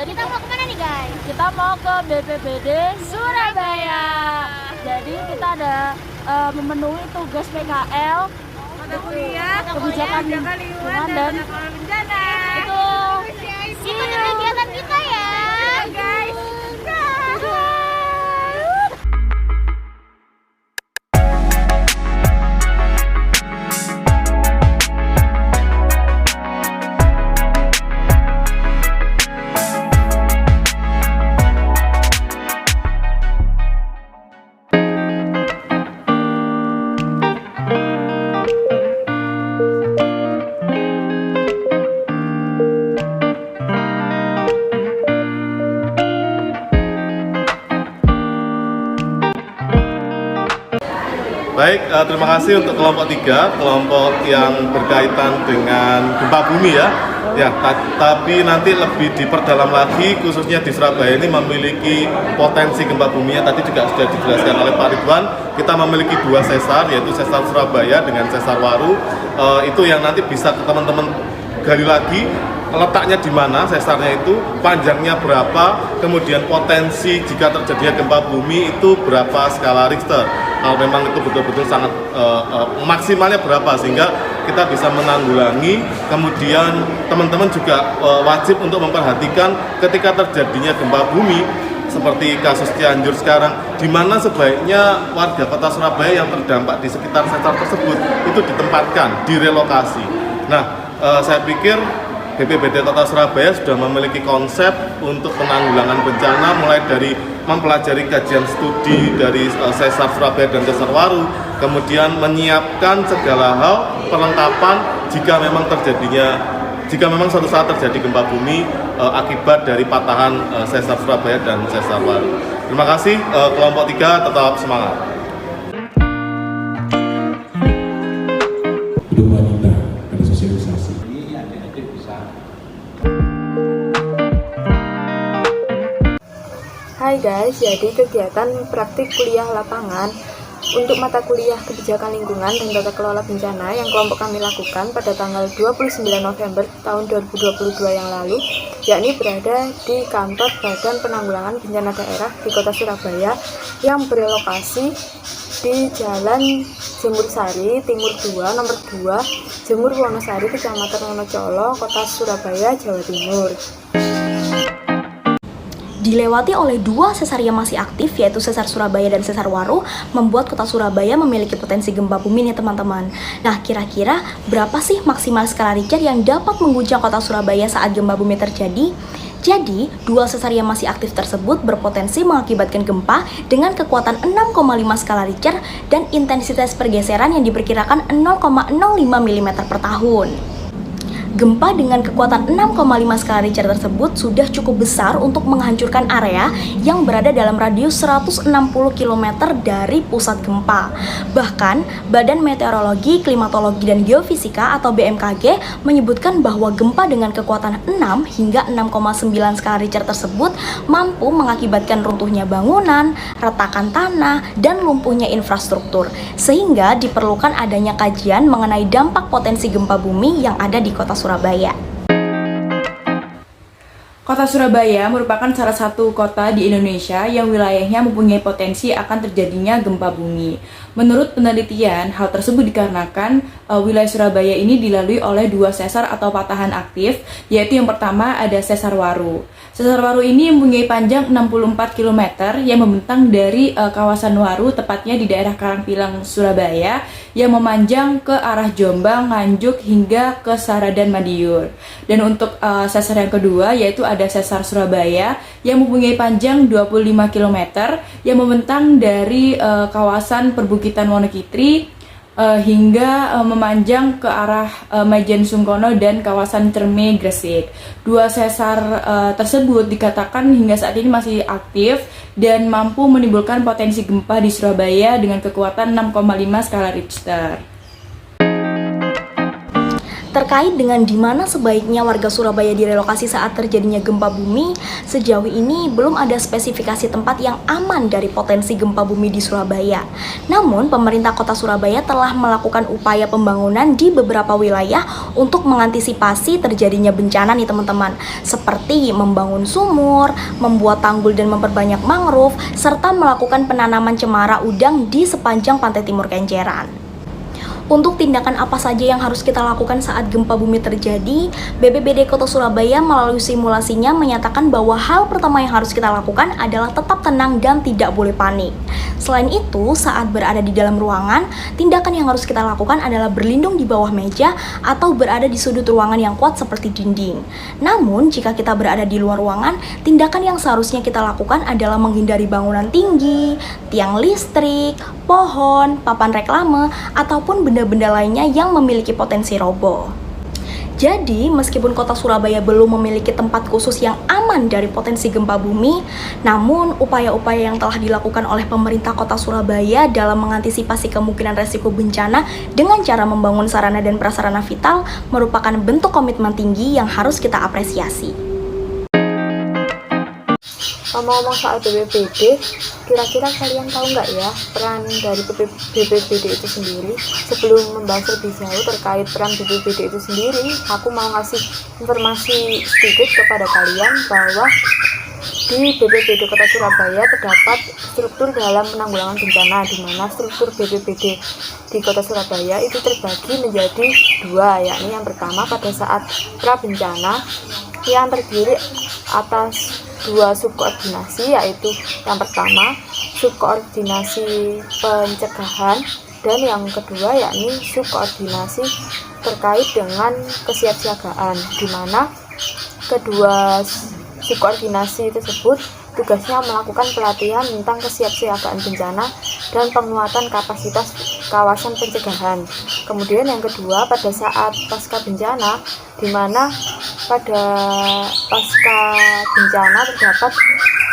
Jadi kita mau kemana nih guys? kita mau ke BPBD Surabaya. Jadi kita ada memenuhi tugas PKL, Mata kuliah, kebijakan lingkungan dan bencana. itu. Ikutin kegiatan kita ya Guys. Baik, terima kasih untuk kelompok 3, kelompok yang berkaitan dengan gempa bumi ya. Ya, tapi nanti lebih diperdalam lagi, khususnya di Surabaya ini memiliki potensi gempa buminya. Tadi juga sudah dijelaskan oleh Pak Ridwan, kita memiliki 2 sesar, yaitu sesar Surabaya dengan sesar Waru. Itu yang nanti bisa teman-teman gali lagi, letaknya di mana sesarnya itu, panjangnya berapa, kemudian potensi jika terjadi gempa bumi itu berapa skala Richter. Kalau memang itu betul-betul sangat maksimalnya berapa sehingga kita bisa menanggulangi. Kemudian teman-teman juga wajib untuk memperhatikan ketika terjadinya gempa bumi seperti kasus Cianjur sekarang, di mana sebaiknya warga kota Surabaya yang terdampak di sekitar sesar tersebut itu ditempatkan, direlokasi. Nah, saya pikir BPBD Kota Surabaya sudah memiliki konsep untuk penanggulangan bencana, mulai dari mempelajari kajian studi dari sesar Surabaya dan sesar Waru, kemudian menyiapkan segala hal perlengkapan jika memang suatu saat terjadi gempa bumi akibat dari patahan sesar Surabaya dan sesar Waru. Terima kasih, kelompok 3 tetap semangat. Untuk wanita ada sosialisasi. Hai guys, jadi kegiatan praktik kuliah lapangan untuk mata kuliah kebijakan lingkungan dan tata kelola bencana yang kelompok kami lakukan pada tanggal 29 November tahun 2022 yang lalu, yakni berada di kantor Badan Penanggulangan Bencana Daerah di Kota Surabaya yang berlokasi di Jalan Jemur Sari, Timur 2, Nomor 2, Jemur Wonosari, Kecamatan Wonocolo, Kota Surabaya, Jawa Timur. Dilewati oleh 2 sesar yang masih aktif, yaitu sesar Surabaya dan sesar Waru, membuat kota Surabaya memiliki potensi gempa bumi nih teman-teman. Nah, kira-kira berapa sih maksimal skala Richter yang dapat mengguncang kota Surabaya saat gempa bumi terjadi? Jadi, 2 sesar yang masih aktif tersebut berpotensi mengakibatkan gempa dengan kekuatan 6,5 skala Richter dan intensitas pergeseran yang diperkirakan 0,05 mm per tahun. Gempa dengan kekuatan 6,5 skala Richter tersebut sudah cukup besar untuk menghancurkan area yang berada dalam radius 160 km dari pusat gempa. Bahkan, Badan Meteorologi, Klimatologi, dan Geofisika atau BMKG menyebutkan bahwa gempa dengan kekuatan 6 hingga 6,9 skala Richter tersebut mampu mengakibatkan runtuhnya bangunan, retakan tanah, dan lumpuhnya infrastruktur. Sehingga diperlukan adanya kajian mengenai dampak potensi gempa bumi yang ada di kota Surabaya. Kota Surabaya merupakan salah satu kota di Indonesia yang wilayahnya mempunyai potensi akan terjadinya gempa bumi. Menurut penelitian, hal tersebut dikarenakan wilayah Surabaya ini dilalui oleh 2 sesar atau patahan aktif, yaitu yang pertama ada sesar Waru. Sesar Waru ini mempunyai panjang 64 km yang membentang dari kawasan Waru, tepatnya di daerah Karangpilang, Surabaya, yang memanjang ke arah Jombang, Nganjuk, hingga ke Saradan, Madiun. Dan untuk sesar yang kedua yaitu ada sesar Surabaya yang mempunyai panjang 25 km yang membentang dari kawasan perbukitan Wonokitri hingga memanjang ke arah Majen Sungkono dan kawasan Cerme, Gresik. 2 sesar tersebut dikatakan hingga saat ini masih aktif dan mampu menimbulkan potensi gempa di Surabaya dengan kekuatan 6,5 skala Richter. Terkait dengan di mana sebaiknya warga Surabaya direlokasi saat terjadinya gempa bumi, sejauh ini belum ada spesifikasi tempat yang aman dari potensi gempa bumi di Surabaya. Namun, pemerintah Kota Surabaya telah melakukan upaya pembangunan di beberapa wilayah untuk mengantisipasi terjadinya bencana nih teman-teman, seperti membangun sumur, membuat tanggul dan memperbanyak mangrove, serta melakukan penanaman cemara udang di sepanjang pantai timur Kenjeran. Untuk tindakan apa saja yang harus kita lakukan saat gempa bumi terjadi, BPBD Kota Surabaya melalui simulasinya menyatakan bahwa hal pertama yang harus kita lakukan adalah tetap tenang dan tidak boleh panik. Selain itu, saat berada di dalam ruangan, tindakan yang harus kita lakukan adalah berlindung di bawah meja atau berada di sudut ruangan yang kuat seperti dinding. Namun, jika kita berada di luar ruangan, tindakan yang seharusnya kita lakukan adalah menghindari bangunan tinggi, tiang listrik, pohon, papan reklame, ataupun benda-benda lainnya yang memiliki potensi roboh. Jadi, meskipun Kota Surabaya belum memiliki tempat khusus yang aman dari potensi gempa bumi, namun upaya-upaya yang telah dilakukan oleh pemerintah Kota Surabaya dalam mengantisipasi kemungkinan resiko bencana dengan cara membangun sarana dan prasarana vital merupakan bentuk komitmen tinggi yang harus kita apresiasi. Ngomong-ngomong soal BPBD, kira-kira kalian tahu nggak ya peran dari BPBD itu sendiri? Sebelum membahas lebih jauh terkait peran BPBD itu sendiri, aku mau ngasih informasi sedikit kepada kalian bahwa di BPBD Kota Surabaya terdapat struktur dalam penanggulangan bencana, di mana struktur BPBD di Kota Surabaya itu terbagi menjadi dua, yakni yang pertama pada saat pra-bencana yang terdiri atas dua subkoordinasi, yaitu yang pertama subkoordinasi pencegahan dan yang kedua yakni subkoordinasi terkait dengan kesiapsiagaan, di mana kedua subkoordinasi tersebut tugasnya melakukan pelatihan tentang kesiapsiagaan bencana dan penguatan kapasitas kawasan pencegahan. Kemudian yang kedua pada saat pasca bencana, di mana pada pasca bencana terdapat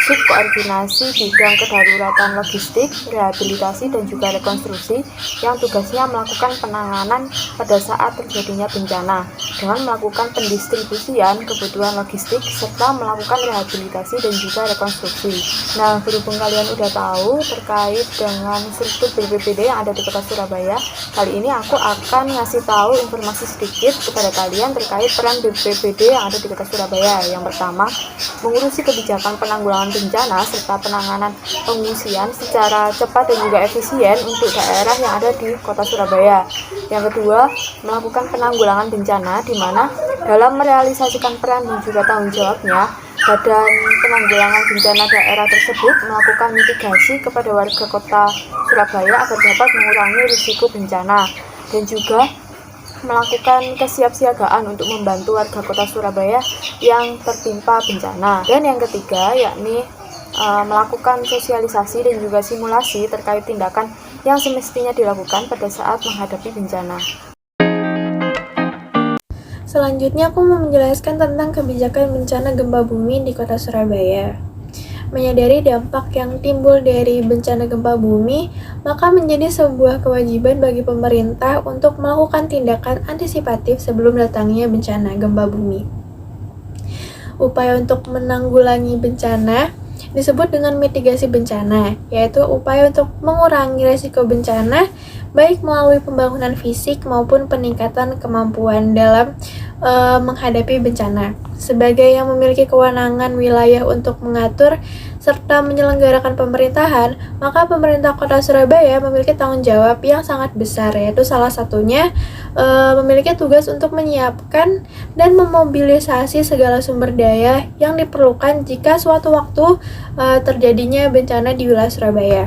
subkoordinasi bidang kedaruratan logistik, rehabilitasi dan juga rekonstruksi yang tugasnya melakukan penanganan pada saat terjadinya bencana dengan melakukan pendistribusian kebutuhan logistik serta melakukan rehabilitasi dan juga rekonstruksi. Nah, berhubung kalian udah tahu terkait dengan struktur BPBD yang ada di Kota Surabaya, kali ini aku akan ngasih tahu informasi sedikit kepada kalian terkait peran BPBD yang ada di Kota Surabaya. Yang pertama, mengurusi kebijakan penanggulangan bencana serta penanganan pengungsian secara cepat dan juga efisien untuk daerah yang ada di Kota Surabaya. Yang kedua, melakukan penanggulangan bencana, di mana dalam merealisasikan peran dan juga tanggung jawabnya, Badan Penanggulangan Bencana daerah tersebut melakukan mitigasi kepada warga Kota Surabaya agar dapat mengurangi risiko bencana dan juga melakukan kesiapsiagaan untuk membantu warga Kota Surabaya yang tertimpa bencana. Dan yang ketiga yakni melakukan sosialisasi dan juga simulasi terkait tindakan yang semestinya dilakukan pada saat menghadapi bencana. Selanjutnya aku mau menjelaskan tentang kebijakan bencana gempa bumi di Kota Surabaya. Menyadari dampak yang timbul dari bencana gempa bumi, maka menjadi sebuah kewajiban bagi pemerintah untuk melakukan tindakan antisipatif sebelum datangnya bencana gempa bumi. Upaya untuk menanggulangi bencana disebut dengan mitigasi bencana, yaitu upaya untuk mengurangi risiko bencana baik melalui pembangunan fisik maupun peningkatan kemampuan dalam menghadapi bencana. Sebagai yang memiliki kewenangan wilayah untuk mengatur serta menyelenggarakan pemerintahan, maka pemerintah Kota Surabaya memiliki tanggung jawab yang sangat besar, yaitu salah satunya memiliki tugas untuk menyiapkan dan memobilisasi segala sumber daya yang diperlukan jika suatu waktu terjadinya bencana di wilayah Surabaya.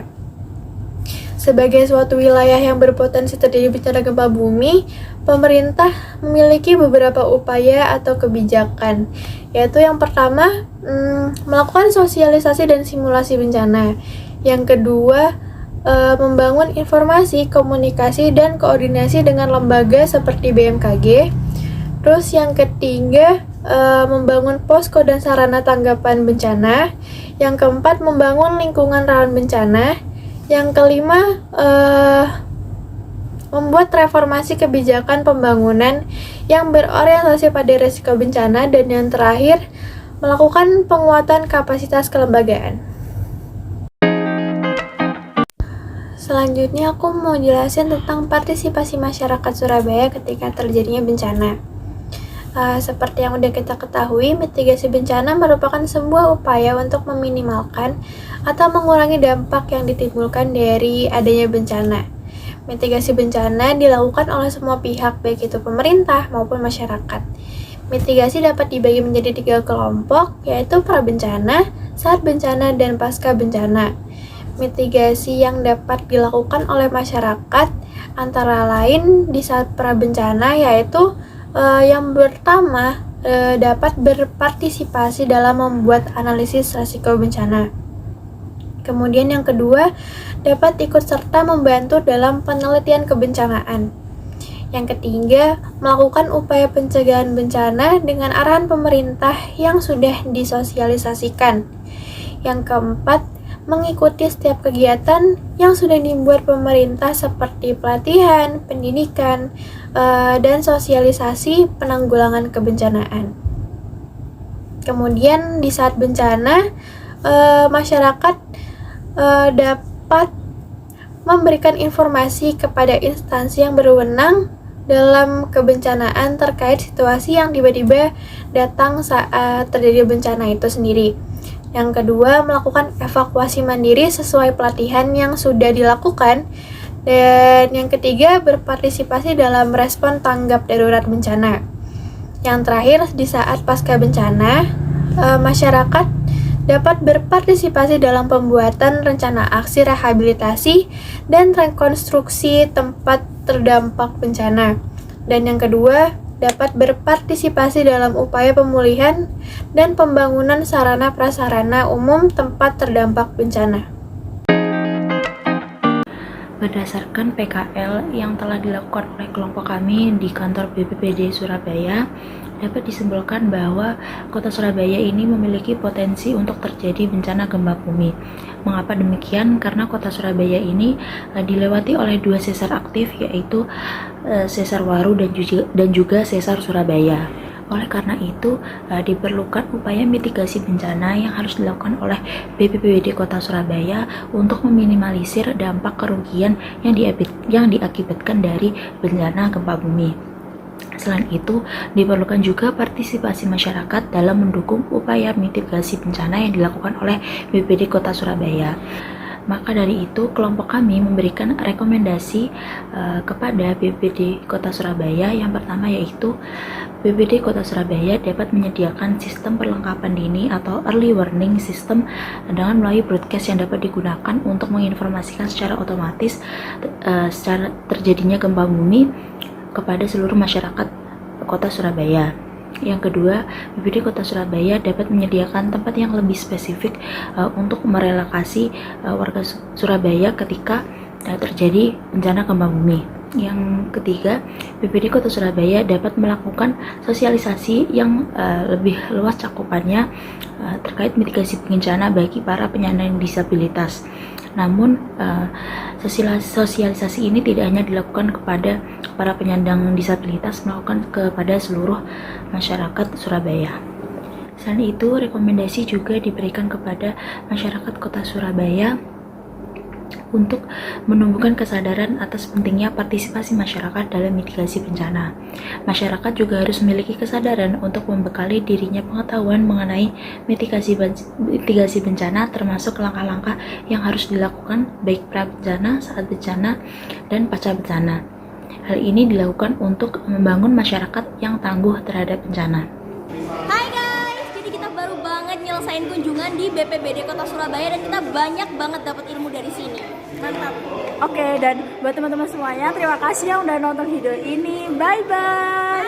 Sebagai suatu wilayah yang berpotensi terjadi bencana gempa bumi, pemerintah memiliki beberapa upaya atau kebijakan, yaitu yang pertama, melakukan sosialisasi dan simulasi bencana. Yang kedua, membangun informasi, komunikasi, dan koordinasi dengan lembaga seperti BMKG. Terus yang ketiga, membangun posko dan sarana tanggapan bencana. Yang keempat, membangun lingkungan rawan bencana. Yang kelima, membuat reformasi kebijakan pembangunan yang berorientasi pada risiko bencana, dan yang terakhir, melakukan penguatan kapasitas kelembagaan. Selanjutnya aku mau jelasin tentang partisipasi masyarakat Surabaya ketika terjadinya bencana. Seperti yang udah kita ketahui, mitigasi bencana merupakan sebuah upaya untuk meminimalkan atau mengurangi dampak yang ditimbulkan dari adanya bencana. Mitigasi bencana dilakukan oleh semua pihak, baik itu pemerintah maupun masyarakat. Mitigasi dapat dibagi menjadi 3 kelompok, yaitu pra-bencana, saat bencana, dan pasca bencana. Mitigasi yang dapat dilakukan oleh masyarakat antara lain di saat pra-bencana, yaitu yang pertama dapat berpartisipasi dalam membuat analisis risiko bencana. Kemudian yang kedua, dapat ikut serta membantu dalam penelitian kebencanaan. Yang ketiga, melakukan upaya pencegahan bencana dengan arahan pemerintah yang sudah disosialisasikan. Yang keempat, mengikuti setiap kegiatan yang sudah dibuat pemerintah seperti pelatihan, pendidikan, dan sosialisasi penanggulangan kebencanaan. Kemudian di saat bencana, masyarakat dapat memberikan informasi kepada instansi yang berwenang dalam kebencanaan terkait situasi yang tiba-tiba datang saat terjadi bencana itu sendiri. Yang kedua, melakukan evakuasi mandiri sesuai pelatihan yang sudah dilakukan. Dan yang ketiga, berpartisipasi dalam respon tanggap darurat bencana. Yang terakhir, di saat pasca bencana, masyarakat dapat berpartisipasi dalam pembuatan rencana aksi rehabilitasi dan rekonstruksi tempat terdampak bencana. Dan yang kedua, dapat berpartisipasi dalam upaya pemulihan dan pembangunan sarana prasarana umum tempat terdampak bencana. Berdasarkan PKL yang telah dilakukan oleh kelompok kami di kantor BPBD Surabaya, dapat disimpulkan bahwa Kota Surabaya ini memiliki potensi untuk terjadi bencana gempa bumi. Mengapa demikian? Karena Kota Surabaya ini dilewati oleh 2 sesar aktif, yaitu Sesar Waru dan juga Sesar Surabaya. Oleh karena itu, diperlukan upaya mitigasi bencana yang harus dilakukan oleh BPBD Kota Surabaya untuk meminimalisir dampak kerugian yang diakibatkan dari bencana gempa bumi. Selain itu, diperlukan juga partisipasi masyarakat dalam mendukung upaya mitigasi bencana yang dilakukan oleh BPBD Kota Surabaya. Maka dari itu, kelompok kami memberikan rekomendasi kepada BPBD Kota Surabaya. Yang pertama yaitu BPBD Kota Surabaya dapat menyediakan sistem perlengkapan dini atau early warning system dengan melalui broadcast yang dapat digunakan untuk menginformasikan secara otomatis secara terjadinya gempa bumi kepada seluruh masyarakat Kota Surabaya. Yang kedua, BPBD Kota Surabaya dapat menyediakan tempat yang lebih spesifik untuk merelokasi warga Surabaya ketika terjadi bencana gempa bumi. Yang ketiga, BPBD Kota Surabaya dapat melakukan sosialisasi yang lebih luas cakupannya terkait mitigasi bencana bagi para penyandang disabilitas. Namun, sosialisasi ini tidak hanya dilakukan kepada para penyandang disabilitas, melakukan kepada seluruh masyarakat Surabaya. Selain itu, rekomendasi juga diberikan kepada masyarakat Kota Surabaya untuk menumbuhkan kesadaran atas pentingnya partisipasi masyarakat dalam mitigasi bencana. Masyarakat juga harus memiliki kesadaran untuk membekali dirinya pengetahuan mengenai mitigasi bencana, termasuk langkah-langkah yang harus dilakukan baik pra-bencana, saat bencana, dan pasca bencana. Hal ini dilakukan untuk membangun masyarakat yang tangguh terhadap bencana. Hai guys, jadi kita baru banget nyelesain kunjungan di BPBD Kota Surabaya dan kita banyak banget dapat ilmu dari sini. Mantap. Oke, dan buat teman-teman semuanya, terima kasih yang udah nonton video ini. Bye-bye.